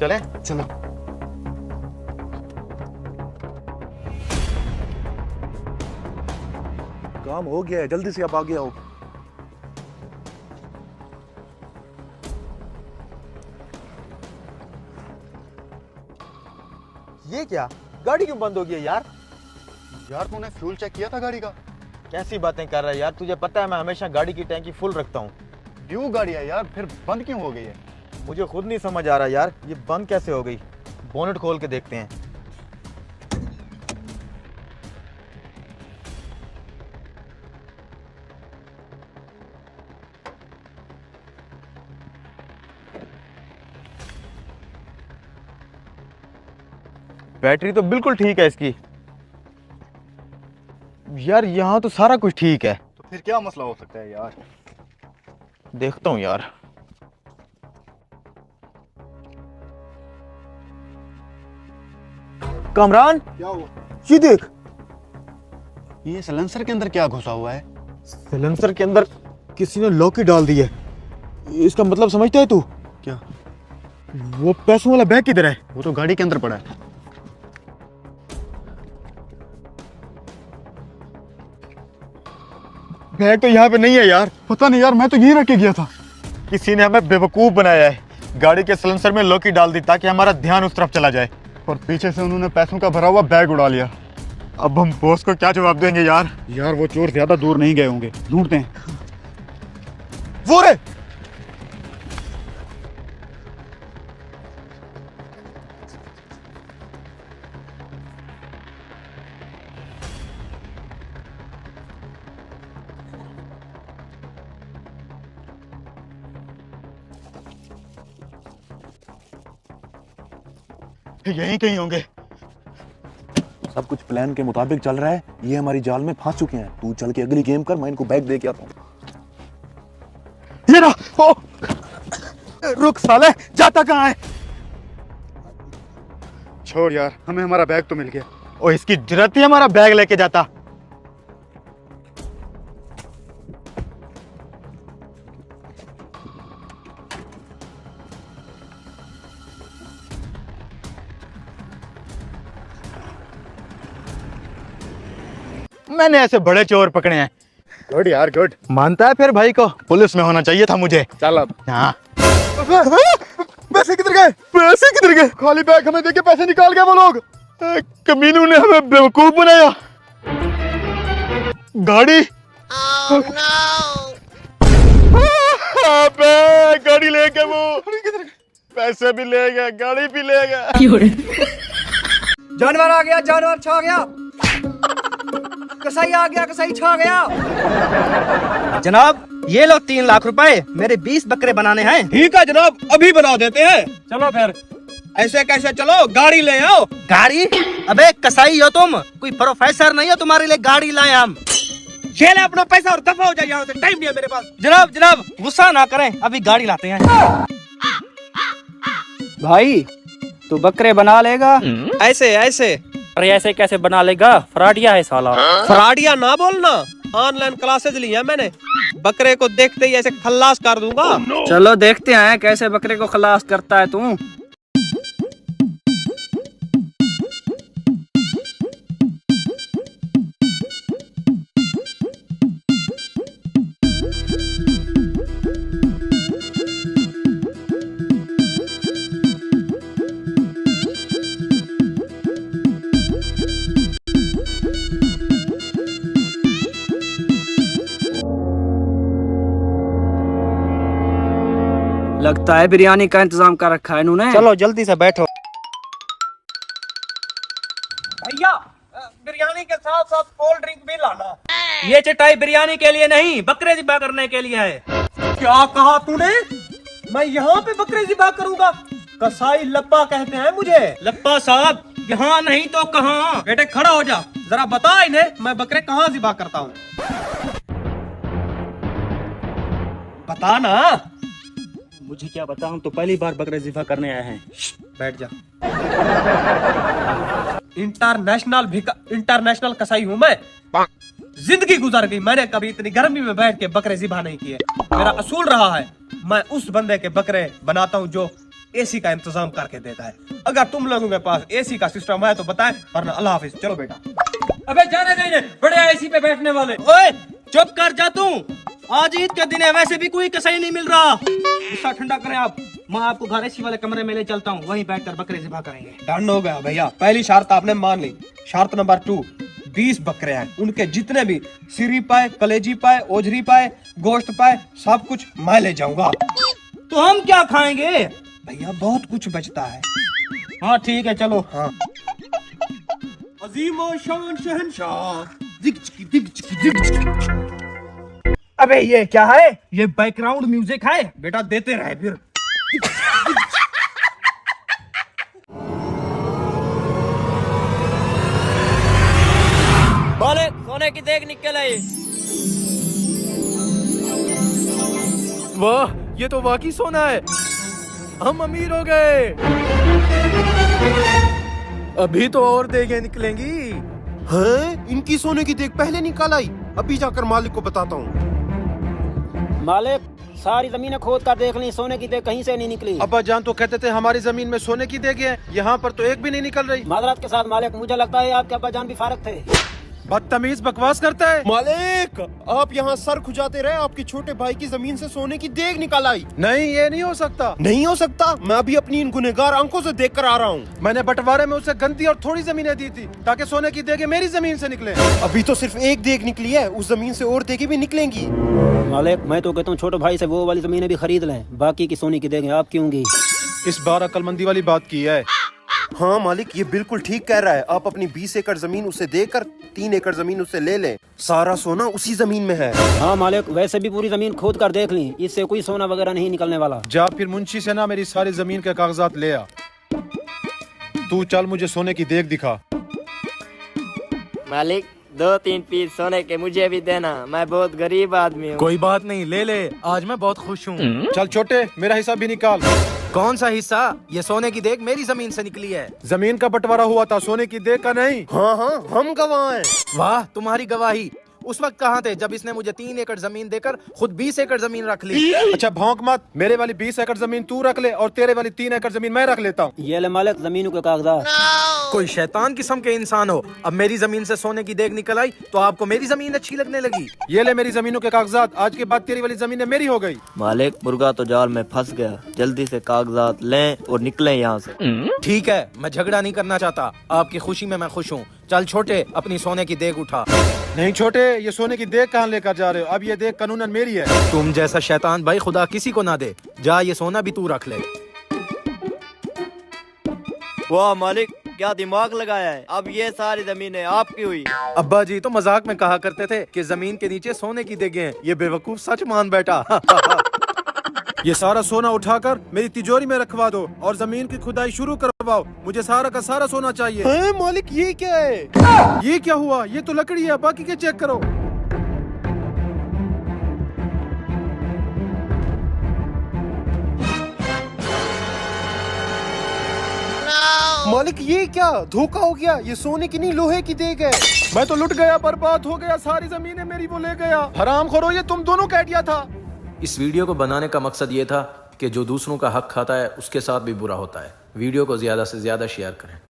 चले। चलो। काम हो गया है, जल्दी से आप आगे आओ। ये क्या, गाड़ी क्यों बंद हो गई है यार? यार तूने फ्यूल चेक किया था गाड़ी का? कैसी बातें कर रहा है यार, तुझे पता है मैं हमेशा गाड़ी की टैंकी फुल रखता हूँ। ड्यू गाड़ी है यार, फिर बंद क्यों हो गई है? मुझे खुद नहीं समझ आ रहा यार, ये बंद कैसे हो गई। बोनेट खोल के देखते हैं। बैटरी तो बिल्कुल ठीक है इसकी। यार यहाँ तो सारा कुछ ठीक है। तो फिर क्या मसला हो सकता है यार? देखता हूँ यार। कामरान, क्या हुआ? ये देख, ये सिलेंसर के अंदर क्या घुसा हुआ है? सिलेंसर के अंदर किसी ने लॉक डाल दी है। इसका मतलब समझता है तू? क्या? वो पैसों वाला बैग किधर है? वो तो गाड़ी के अंदर पड़ा है। बैग तो यहाँ पे नहीं है यार। पता नहीं यार, मैं तो यहीं रख के गया था। किसी ने हमें बेवकूफ बनाया है। गाड़ी के सिलेंसर में लॉक डाल दी ताकि हमारा ध्यान उस तरफ चला जाए। और पीछे से उन्होंने पैसों का भरा हुआ बैग उड़ा लिया। अब हम बॉस को क्या जवाब देंगे यार? यार वो चोर ज्यादा दूर नहीं गए होंगे, ढूंढते हैं। वो रे, यहीं कहीं होंगे। सब कुछ प्लान के मुताबिक चल रहा है। ये हमारी जाल में फंस चुके हैं। तू चल के अगली गेम कर, मैं इनको बैग दे के आता हूँ। ये रहा। ओ, रुक साले, जाता कहाँ है? छोड़ यार, हमें हमारा बैग तो मिल गया। ओ, इसकी जरूरत ही हमारा बैग लेके जाता। मैंने ऐसे बड़े चोर पकड़े हैं। गुड यार, गुड। मानता है फिर भाई को? पुलिस में होना चाहिए था मुझे। चल अब। हाँ। पैसे किधर गए? पैसे किधर गए? खाली बैग हमें देके पैसे निकाल गए वो लोग। कमीनों ने हमें बेवकूफ बनाया। गाड़ी। अबे, गाड़ी ले गए वो। पैसे भी ले गए, गाड़ी भी ले गए। जानवर आ गया, जानवर छा गया। कसाई आ गया, कसाई छा गया। जनाब ये लो 3 लाख रुपए, मेरे 20 बकरे बनाने हैं। ठीक है जनाब, अभी बना देते हैं। चलो फिर। ऐसे कैसे, चलो गाड़ी ले आओ। गाड़ी? अबे कसाई हो तुम, कोई प्रोफेसर नहीं हो तुम्हारे लिए गाड़ी लाए हम। ये ले अपना पैसा और दफा हो जाए यहाँ से, टाइम नहीं है मेरे पास। जनाब जनाब गुस्सा ना करें, अभी गाड़ी लाते हैं। भाई तू बकरे बना लेगा? ऐसे ऐसे? अरे ऐसे कैसे बना लेगा, फ्रॉडिया है साला। फ्रॉडिया ना बोलना, ऑनलाइन क्लासेस ली है मैंने। बकरे को देखते ही ऐसे खल्लास कर दूंगा। चलो देखते हैं कैसे बकरे को खलास करता है तू। लगता है बिरयानी का इंतजाम कर रखा है इन्होंने। चलो जल्दी से बैठो। भैया बिरयानी के साथ साथ कोल्ड ड्रिंक भी लाना। ये चटाई बिरयानी के लिए नहीं, बकरे ज़िबा करने के लिए है। क्या कहा तूने? मैं यहाँ पे बकरे ज़िबा करूंगा? कसाई लप्पा कहते हैं मुझे। लप्पा साहब, यहाँ नहीं तो कहाँ? बेटे खड़ा हो जा, जरा बता इन्हें मैं बकरे कहाँ ज़िबा करता हूँ। बता ना। मुझे क्या बता, हम तो पहली बार बकरे ज़िबा करने आए हैं। बैठ जा। इंटरनेशनल कसाई हूँ मैं। जिंदगी गुजर गई, मैंने कभी इतनी गर्मी में बैठ के बकरे ज़िबा नहीं किए। मेरा असूल रहा है, मैं उस बंदे के बकरे बनाता हूँ जो एसी का इंतजाम करके देता है। अगर तुम लोगों के पास एसी का सिस्टम है तो बताएं, वरना अल्लाह हाफिज। चलो बेटा। अबे जाने दे इन्हें, बड़े एसी पे बैठने वाले। ओए चुप कर जा तू। आज ईद के दिन है, वैसे भी कोई कसाई नहीं मिल रहा। गुस्सा ठंडा करें आप। मैं आपको घर एसी वाले कमरे में ले चलता हूँ, वहीं बैठकर बकरे ज़िबा करेंगे। डन हो गया भैया। पहली शर्त आपने मान ली। शर्त नंबर 2, 20 बकरे हैं, उनके जितने भी सिरी पाए, कलेजी पाए, ओझरी पाए, गोश्त पाए, सब कुछ मैं ले जाऊंगा। तो हम क्या खाएंगे? भैया बहुत कुछ बचता है। हाँ ठीक है चलो। हाँ। अजीम शान शहनशाह। अबे ये क्या है? ये बैकग्राउंड म्यूजिक है। बेटा देते रहे फिर। बोले सोने की देख निकल आई। वाह, ये तो वाकई सोना है। हम अमीर हो गए। अभी तो और देखें निकलेंगी। हैं? इनकी सोने की देख पहले निकाल आई। अभी जाकर मालिक को बताता हूँ। मालिक सारी जमीनें खोद कर देख ली, सोने की देख कहीं से नहीं निकली। अब्बा जान तो कहते थे हमारी जमीन में सोने की देखें हैं, यहाँ पर तो एक भी नहीं निकल रही। माजरत के साथ मालिक, मुझे लगता है आपके अब्बा जान भी फारग थे। बदतमीज बकवास करता है। मालिक आप यहाँ सर खुजाते रहे, आपके छोटे भाई की जमीन से सोने की देख निकाल आई। नहीं, ये नहीं हो सकता। नहीं हो सकता? मैं अभी अपनी इन गुनहगार आंखों से देख कर आ रहा हूँ। मैंने बंटवारे में उसे गंदी और थोड़ी जमीनें दी थी ताकि सोने की देखें मेरी जमीन से निकले। अभी तो सिर्फ एक देख निकली है, उस जमीन से और देखें भी निकलेंगी। मालिक मैं तो कहता हूँ छोटे भाई से वो वाली जमीनें भी खरीद लें, बाकी की सोने की देखें आप क्यों गई? इस बार अक्लमंदी वाली बात की है। हाँ मालिक ये बिल्कुल ठीक कह रहा है। आप अपनी 20 एकड़ जमीन उसे देकर 3 एकड़ जमीन उसे ले लें। सारा सोना उसी जमीन में है। हाँ मालिक, वैसे भी पूरी जमीन खोद कर देख ली, इससे कोई सोना वगैरह नहीं निकलने वाला। जा फिर मुंशी से ना मेरी सारी जमीन के कागजात ले आ। तू चल मुझे सोने की देख दिखा। मालिक 2-3 पीस सोने के मुझे भी देना, मैं बहुत गरीब आदमी हूँ। कोई बात नहीं, ले ले, आज मैं बहुत खुश हूँ। चल छोटे मेरा हिस्सा भी निकाल। कौन सा हिस्सा? ये सोने की देख मेरी जमीन से निकली है। जमीन का बंटवारा हुआ था, सोने की देख का नहीं। हाँ हाँ हम गवाह हैं। वाह तुम्हारी गवाही। उस वक्त कहाँ थे जब इसने मुझे 3 एकड़ जमीन देकर खुद 20 एकड़ जमीन रख ली? अच्छा भौंक मत, मेरे वाली 20 एकड़ जमीन तू रख ले और तेरे वाली 3 एकड़ जमीन मैं रख लेता हूँ। ये ले मालिक जमीनों के कागजात। कोई शैतान किस्म के इंसान हो, अब मेरी जमीन से सोने की देख निकल आई तो आपको मेरी जमीन अच्छी लगने लगी। ये ले मेरी जमीनों के कागजात, आज के बाद तेरी वाली जमीन मेरी हो गई। मालिक मुर्गा तो जाल में फंस गया, जल्दी से कागजात लें और निकलें यहाँ से। ठीक है, मैं झगड़ा नहीं करना चाहता, आपकी खुशी में मैं खुश हूँ। चल छोटे अपनी सोने की देख उठा। नहीं छोटे, ये सोने की देख कहाँ लेकर जा रहे हो? अब ये देख कानूनन मेरी है। तुम जैसा शैतान भाई खुदा किसी को ना दे। जा ये सोना भी तू रख ले। वाह मालिक क्या दिमाग लगाया है, अब ये सारी जमीनें आपकी हुई। अब्बा जी तो मजाक में कहा करते थे कि जमीन के नीचे सोने की देखें हैं, ये बेवकूफ सच मान बैठा। ये सारा सोना उठाकर मेरी तिजोरी में रखवा दो और जमीन की खुदाई शुरू करवाओ। मुझे सारा का सारा सोना चाहिए। हैं मालिक ये क्या है? ये क्या हुआ? ये तो लकड़ी है, बाकी के चेक करो। मालिक ये क्या धोखा हो गया? ये सोने की नहीं लोहे की देख है। मैं तो लुट गया, बर्बाद हो गया, सारी जमीनें मेरी वो ले गया। हरामखोरो, ये तुम दोनों का आइडिया था। इस वीडियो को बनाने का मकसद ये था कि जो दूसरों का हक खाता है उसके साथ भी बुरा होता है। वीडियो को ज़्यादा से ज़्यादा शेयर करें।